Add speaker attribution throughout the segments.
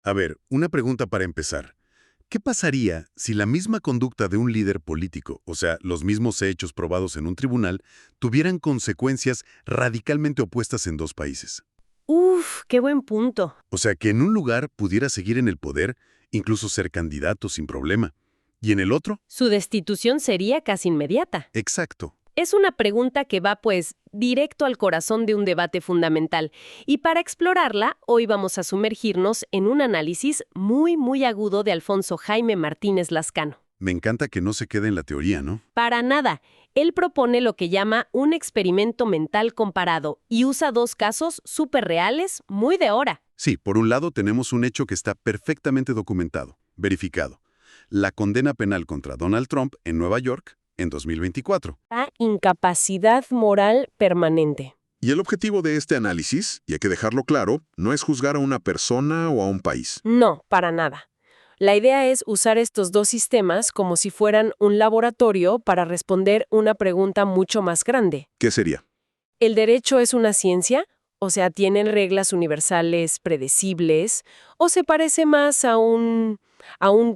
Speaker 1: A ver, una pregunta para empezar. ¿Qué pasaría si la misma conducta de un líder político, o sea, los mismos hechos probados en un tribunal, tuvieran consecuencias radicalmente opuestas en dos países?
Speaker 2: Uf, qué buen punto.
Speaker 1: O sea, que en un lugar pudiera seguir en el poder, incluso ser candidato sin problema, y en el otro,
Speaker 2: Su destitución sería casi inmediata.
Speaker 1: exacto.
Speaker 2: Es una pregunta que va, pues, directo al corazón de un debate fundamental. Y para explorarla, hoy vamos a sumergirnos en un análisis muy agudo de Alfonso Jaime Martínez Lascano.
Speaker 1: Me encanta que no se quede en la teoría, ¿no?
Speaker 2: Para nada. Él propone lo que llama un experimento mental comparado y usa dos casos súper reales, muy de hora.
Speaker 1: Sí, por un lado tenemos un hecho que está perfectamente documentado, verificado. La condena penal contra Donald Trump en Nueva York en 2024.
Speaker 2: La incapacidad moral permanente.
Speaker 3: Y el objetivo de este análisis, y hay que dejarlo claro, no es juzgar a una persona o a un país.
Speaker 2: No, para nada. La idea es usar estos dos sistemas como si fueran un laboratorio para responder una pregunta mucho más grande.
Speaker 3: ¿Qué sería?
Speaker 2: ¿El derecho es una ciencia? O sea, ¿tienen reglas universales predecibles? ¿O se parece más a un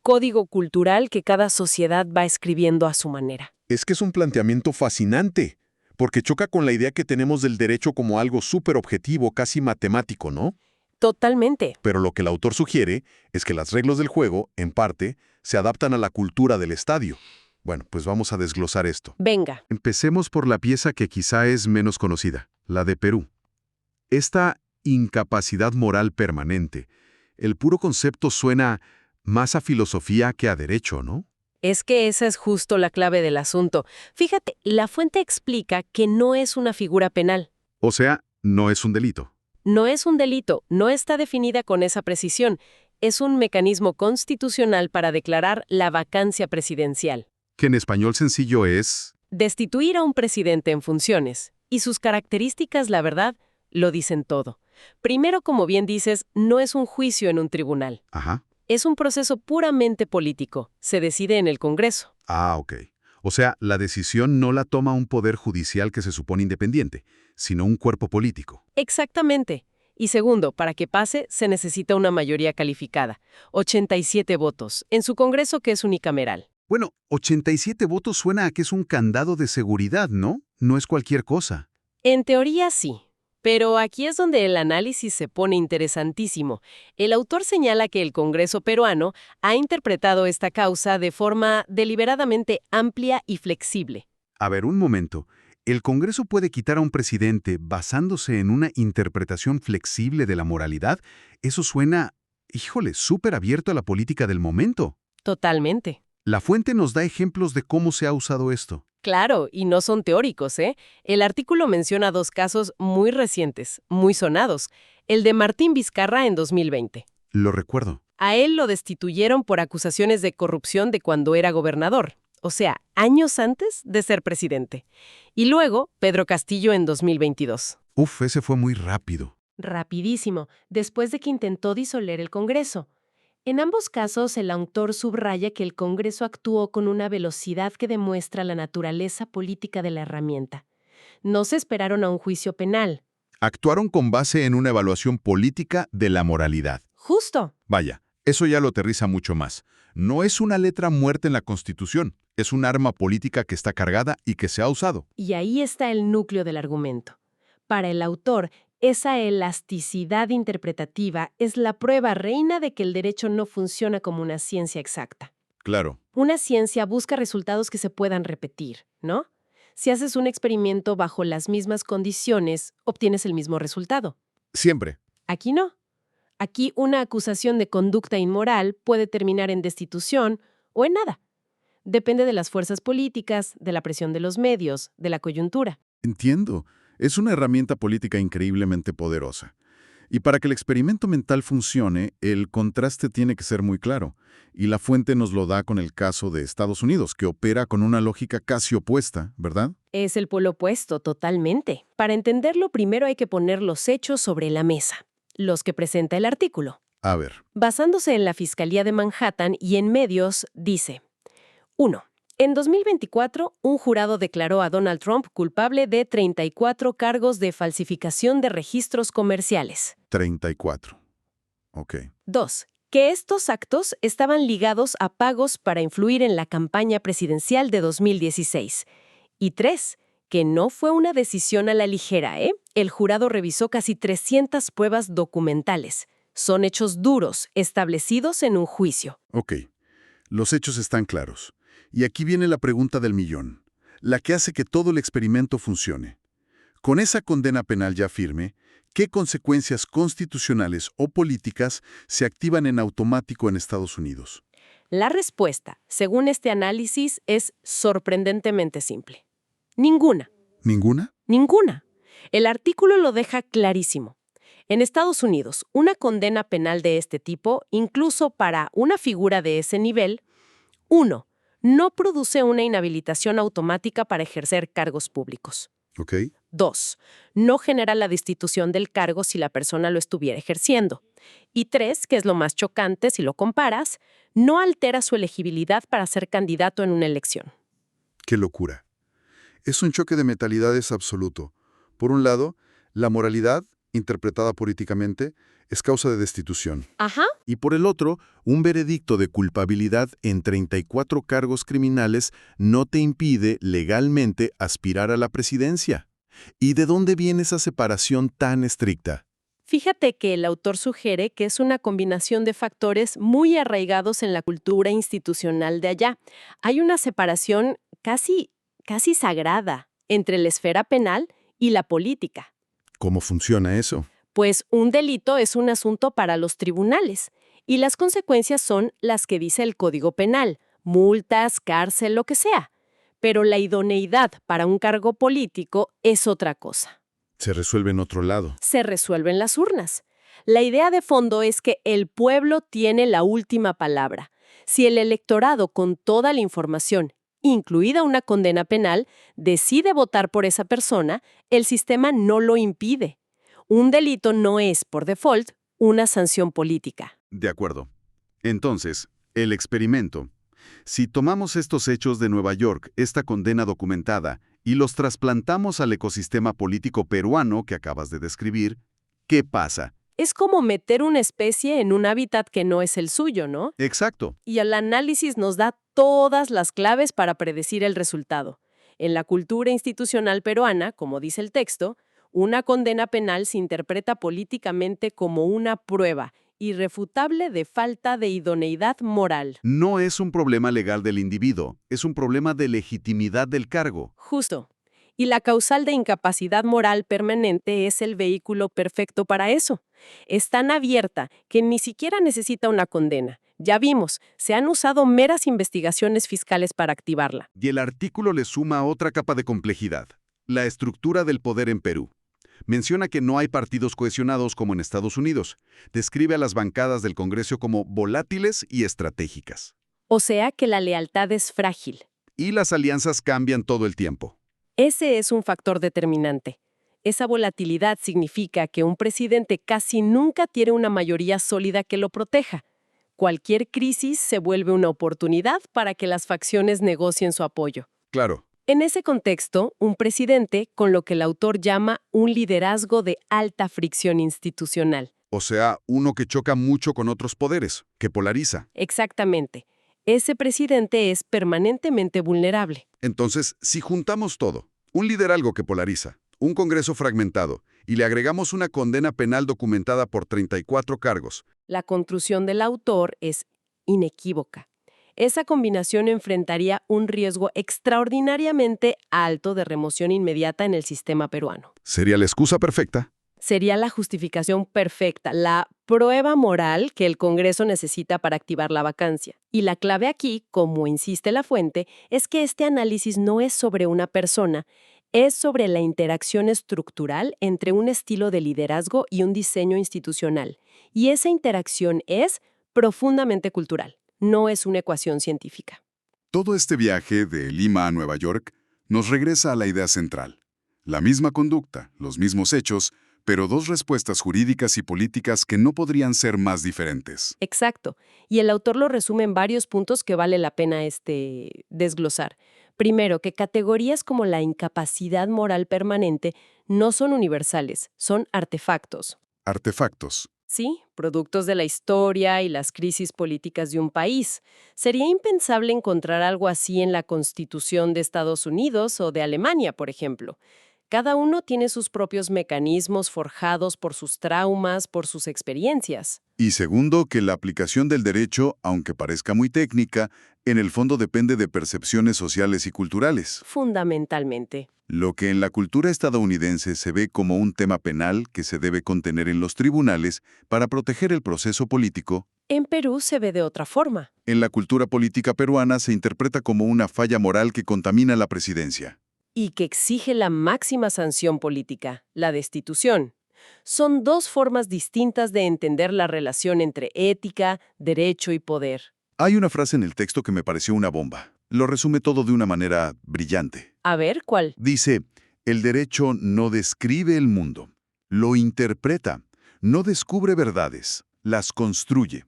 Speaker 2: código cultural que cada sociedad va escribiendo a su manera?
Speaker 3: Es que es un planteamiento fascinante, porque choca con la idea que tenemos del derecho como algo súper objetivo, casi matemático, ¿no?
Speaker 2: Totalmente.
Speaker 3: Pero lo que el autor sugiere es que las reglas del juego, en parte, se adaptan a la cultura del estadio. Bueno, pues vamos a desglosar esto.
Speaker 2: Venga.
Speaker 1: Empecemos por la pieza que quizá es menos conocida, la de Perú. Esta incapacidad moral permanente, el puro concepto suena más a filosofía que a derecho, ¿no?
Speaker 2: Es que esa es justo la clave del asunto. Fíjate, la fuente explica que no es una figura penal.
Speaker 1: O sea, no es un delito.
Speaker 2: No es un delito, no está definida con esa precisión. Es un mecanismo constitucional para declarar la vacancia presidencial.
Speaker 1: Que en español sencillo es...
Speaker 2: Destituir a un presidente en funciones. Y sus características, la verdad, lo dicen todo. Primero, como bien dices, no es un juicio en un tribunal.
Speaker 1: Ajá.
Speaker 2: Es un proceso puramente político. Se decide en el Congreso.
Speaker 1: Ah, ok. O sea, la decisión no la toma un poder judicial que se supone independiente, sino un cuerpo político.
Speaker 2: Exactamente. Y segundo, para que pase, se necesita una mayoría calificada. 87 votos. En su Congreso, que es unicameral.
Speaker 1: Bueno, 87 votos suena a que es un candado de seguridad, ¿no? No es cualquier cosa.
Speaker 2: En teoría sí, pero aquí es donde el análisis se pone interesantísimo. El autor señala que el Congreso peruano ha interpretado esta causa de forma deliberadamente amplia y flexible.
Speaker 1: A ver, un momento. ¿El Congreso puede quitar a un presidente basándose en una interpretación flexible de la moralidad? Eso suena, híjole, súper abierto a la política del momento.
Speaker 2: Totalmente.
Speaker 1: La fuente nos da ejemplos de cómo se ha usado esto.
Speaker 2: Claro, y no son teóricos, ¿eh? El artículo menciona dos casos muy recientes, muy sonados. El de Martín Vizcarra en 2020.
Speaker 1: Lo recuerdo.
Speaker 2: A él lo destituyeron por acusaciones de corrupción de cuando era gobernador, o sea, años antes de ser presidente. Y luego, Pedro Castillo en 2022.
Speaker 1: Uf, ese fue muy rápido.
Speaker 2: Rapidísimo, después de que intentó disolver el Congreso. En ambos casos, el autor subraya que el Congreso actuó con una velocidad que demuestra la naturaleza política de la herramienta. No se esperaron a un juicio penal.
Speaker 3: Actuaron con base en una evaluación política de la moralidad.
Speaker 2: Justo.
Speaker 3: Vaya, eso ya lo aterriza mucho más. No es una letra muerta en la Constitución, es un arma política que está cargada y que se ha usado.
Speaker 2: Y ahí está el núcleo del argumento. Para el autor, esa elasticidad interpretativa es la prueba reina de que el derecho no funciona como una ciencia exacta.
Speaker 3: Claro.
Speaker 2: Una ciencia busca resultados que se puedan repetir, ¿no? Si haces un experimento bajo las mismas condiciones, obtienes el mismo resultado.
Speaker 3: Siempre.
Speaker 2: Aquí no. Aquí una acusación de conducta inmoral puede terminar en destitución o en nada. Depende de las fuerzas políticas, de la presión de los medios, de la coyuntura.
Speaker 1: Entiendo. Es una herramienta política increíblemente poderosa. Y para que el experimento mental funcione, el contraste tiene que ser muy claro. Y la fuente nos lo da con el caso de Estados Unidos, que opera con una lógica casi opuesta, ¿verdad?
Speaker 2: Es el polo opuesto, totalmente. Para entenderlo, primero hay que poner los hechos sobre la mesa, los que presenta el artículo.
Speaker 1: A ver.
Speaker 2: Basándose en la Fiscalía de Manhattan y en medios, dice: 1. En 2024, un jurado declaró a Donald Trump culpable de 34 cargos de falsificación de registros comerciales.
Speaker 1: 34. Ok.
Speaker 2: 2. Que estos actos estaban ligados a pagos para influir en la campaña presidencial de 2016. Y 3. Que no fue una decisión a la ligera, ¿eh? El jurado revisó casi 300 pruebas documentales. Son hechos duros, establecidos en un juicio.
Speaker 1: Ok. Los hechos están claros. Y aquí viene la pregunta del millón, la que hace que todo el experimento funcione. Con esa condena penal ya firme, ¿qué consecuencias constitucionales o políticas se activan en automático en Estados Unidos?
Speaker 2: La respuesta, según este análisis, es sorprendentemente simple. Ninguna.
Speaker 1: ¿Ninguna?
Speaker 2: Ninguna. El artículo lo deja clarísimo. En Estados Unidos, una condena penal de este tipo, incluso para una figura de ese nivel, 1. No produce una inhabilitación automática para ejercer cargos públicos.
Speaker 1: Ok.
Speaker 2: 2. No genera la destitución del cargo si la persona lo estuviera ejerciendo. Y 3, que es lo más chocante si lo comparas, no altera su elegibilidad para ser candidato en una elección.
Speaker 1: ¡Qué locura! Es un choque de mentalidades absoluto. Por un lado, la moralidad, interpretada políticamente, es causa de destitución.
Speaker 2: Ajá.
Speaker 1: Y por el otro, un veredicto de culpabilidad en 34 cargos criminales no te impide legalmente aspirar a la presidencia. ¿Y de dónde viene esa separación tan estricta?
Speaker 2: Fíjate que el autor sugiere que es una combinación de factores muy arraigados en la cultura institucional de allá. Hay una separación casi sagrada entre la esfera penal y la política.
Speaker 1: ¿Cómo funciona eso?
Speaker 2: Pues un delito es un asunto para los tribunales y las consecuencias son las que dice el Código Penal, multas, cárcel, lo que sea. Pero la idoneidad para un cargo político es otra cosa.
Speaker 1: Se resuelve en otro lado.
Speaker 2: Se resuelve en las urnas. La idea de fondo es que el pueblo tiene la última palabra. Si el electorado, con toda la información, incluida una condena penal, decide votar por esa persona, el sistema no lo impide. Un delito no es, por default, una sanción política.
Speaker 1: De acuerdo. Entonces, el experimento. Si tomamos estos hechos de Nueva York, esta condena documentada, y los trasplantamos al ecosistema político peruano que acabas de describir, ¿qué pasa?
Speaker 2: Es como meter una especie en un hábitat que no es el suyo, ¿no?
Speaker 1: Exacto.
Speaker 2: Y el análisis nos da todas las claves para predecir el resultado. En la cultura institucional peruana, como dice el texto, una condena penal se interpreta políticamente como una prueba irrefutable de falta de idoneidad moral.
Speaker 1: No es un problema legal del individuo, es un problema de legitimidad del cargo.
Speaker 2: Justo. Y la causal de incapacidad moral permanente es el vehículo perfecto para eso. Es tan abierta que ni siquiera necesita una condena. Ya vimos, se han usado meras investigaciones fiscales para activarla.
Speaker 1: Y el artículo le suma otra capa de complejidad, la estructura del poder en Perú. Menciona que no hay partidos cohesionados como en Estados Unidos. Describe a las bancadas del Congreso como volátiles y estratégicas.
Speaker 2: O sea que la lealtad es frágil.
Speaker 1: Y las alianzas cambian todo el tiempo.
Speaker 2: Ese es un factor determinante. Esa volatilidad significa que un presidente casi nunca tiene una mayoría sólida que lo proteja. Cualquier crisis se vuelve una oportunidad para que las facciones negocien su apoyo.
Speaker 1: Claro.
Speaker 2: En ese contexto, un presidente, con lo que el autor llama un liderazgo de alta fricción institucional.
Speaker 1: O sea, uno que choca mucho con otros poderes, que polariza.
Speaker 2: Exactamente. Ese presidente es permanentemente vulnerable.
Speaker 1: Entonces, si juntamos todo, un liderazgo que polariza, un Congreso fragmentado, y le agregamos una condena penal documentada por 34 cargos.
Speaker 2: La construcción del autor es inequívoca. Esa combinación enfrentaría un riesgo extraordinariamente alto de remoción inmediata en el sistema peruano.
Speaker 1: ¿Sería la excusa perfecta?
Speaker 2: Sería la justificación perfecta, la prueba moral que el Congreso necesita para activar la vacancia. Y la clave aquí, como insiste la fuente, es que este análisis no es sobre una persona, es sobre la interacción estructural entre un estilo de liderazgo y un diseño institucional. Y esa interacción es profundamente cultural, no es una ecuación científica.
Speaker 4: Todo este viaje de Lima a Nueva York nos regresa a la idea central. La misma conducta, los mismos hechos, pero dos respuestas jurídicas y políticas que no podrían ser más diferentes.
Speaker 2: Exacto. Y el autor lo resume en varios puntos que vale la pena desglosar. Primero, que categorías como la incapacidad moral permanente no son universales, son artefactos.
Speaker 4: Artefactos.
Speaker 2: Sí, productos de la historia y las crisis políticas de un país. Sería impensable encontrar algo así en la Constitución de Estados Unidos o de Alemania, por ejemplo. Cada uno tiene sus propios mecanismos forjados por sus traumas, por sus experiencias.
Speaker 4: Y segundo, que la aplicación del derecho, aunque parezca muy técnica, en el fondo depende de percepciones sociales y culturales.
Speaker 2: Fundamentalmente.
Speaker 4: Lo que en la cultura estadounidense se ve como un tema penal que se debe contener en los tribunales para proteger el proceso político,
Speaker 2: En Perú se ve de otra forma.
Speaker 4: en la cultura política peruana se interpreta como una falla moral que contamina la presidencia.
Speaker 2: Y que exige la máxima sanción política, la destitución. Son dos formas distintas de entender la relación entre ética, derecho y poder.
Speaker 4: Hay una frase en el texto que me pareció una bomba. Lo resume todo de una manera brillante.
Speaker 2: A ver, ¿cuál?
Speaker 4: Dice, el derecho no describe el mundo, lo interpreta, no descubre verdades, las construye,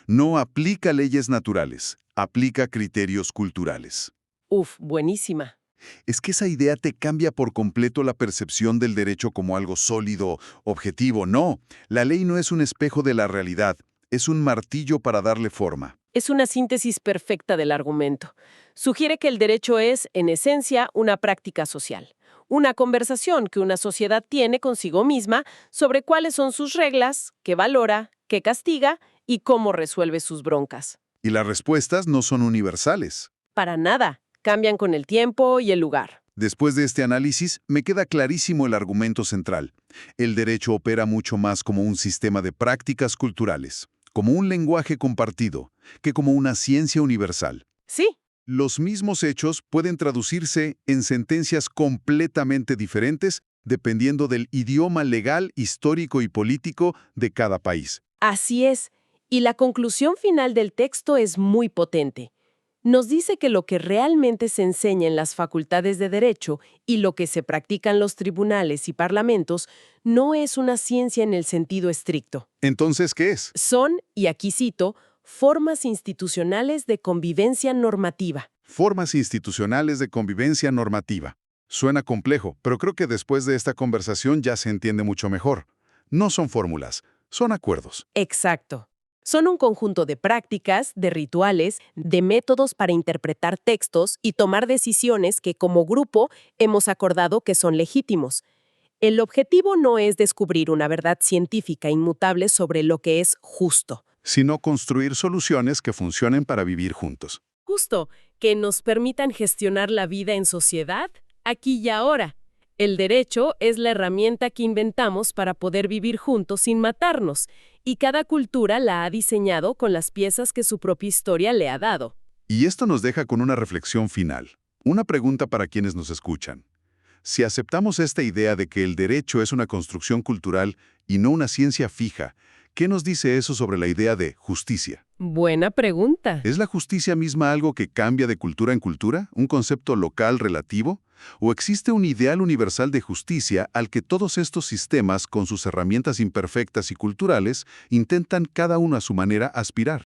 Speaker 4: no aplica leyes naturales, aplica criterios culturales.
Speaker 2: Uf, buenísima.
Speaker 4: Es que esa idea te cambia por completo la percepción del derecho como algo sólido, objetivo. No, la ley no es un espejo de la realidad, es un martillo para darle forma.
Speaker 2: Es una síntesis perfecta del argumento. Sugiere que el derecho es, en esencia, una práctica social. Una conversación que una sociedad tiene consigo misma sobre cuáles son sus reglas, qué valora, qué castiga y cómo resuelve sus broncas.
Speaker 4: Y las respuestas no son universales.
Speaker 2: Para nada. Cambian con el tiempo y el lugar.
Speaker 4: Después de este análisis, me queda clarísimo el argumento central. El derecho opera mucho más como un sistema de prácticas culturales, como un lenguaje compartido, que como una ciencia universal.
Speaker 2: Sí,
Speaker 4: Los mismos hechos pueden traducirse en sentencias completamente diferentes dependiendo del idioma legal, histórico y político de cada país.
Speaker 2: así es. Y la conclusión final del texto es muy potente. Nos dice que lo que realmente se enseña en las facultades de derecho y lo que se practica en los tribunales y parlamentos no es una ciencia en el sentido estricto.
Speaker 4: Entonces, ¿qué es?
Speaker 2: Son, y aquí cito, formas institucionales de convivencia normativa.
Speaker 4: Formas institucionales de convivencia normativa. Suena complejo, pero creo que después de esta conversación ya se entiende mucho mejor. No son fórmulas, son acuerdos.
Speaker 2: Exacto. Son un conjunto de prácticas, de rituales, de métodos para interpretar textos y tomar decisiones que como grupo hemos acordado que son legítimos. El objetivo no es descubrir una verdad científica inmutable sobre lo que es justo.
Speaker 4: Sino construir soluciones que funcionen para vivir juntos.
Speaker 2: Justo, que nos permitan gestionar la vida en sociedad, aquí y ahora. El derecho es la herramienta que inventamos para poder vivir juntos sin matarnos, y cada cultura la ha diseñado con las piezas que su propia historia le ha dado.
Speaker 4: Y esto nos deja con una reflexión final. Una pregunta para quienes nos escuchan. Si aceptamos esta idea de que el derecho es una construcción cultural y no una ciencia fija, ¿qué nos dice eso sobre la idea de justicia?
Speaker 2: Buena pregunta.
Speaker 4: ¿Es la justicia misma algo que cambia de cultura en cultura? ¿Un concepto local relativo? ¿O existe un ideal universal de justicia al que todos estos sistemas, con sus herramientas imperfectas y culturales, intentan cada uno a su manera aspirar?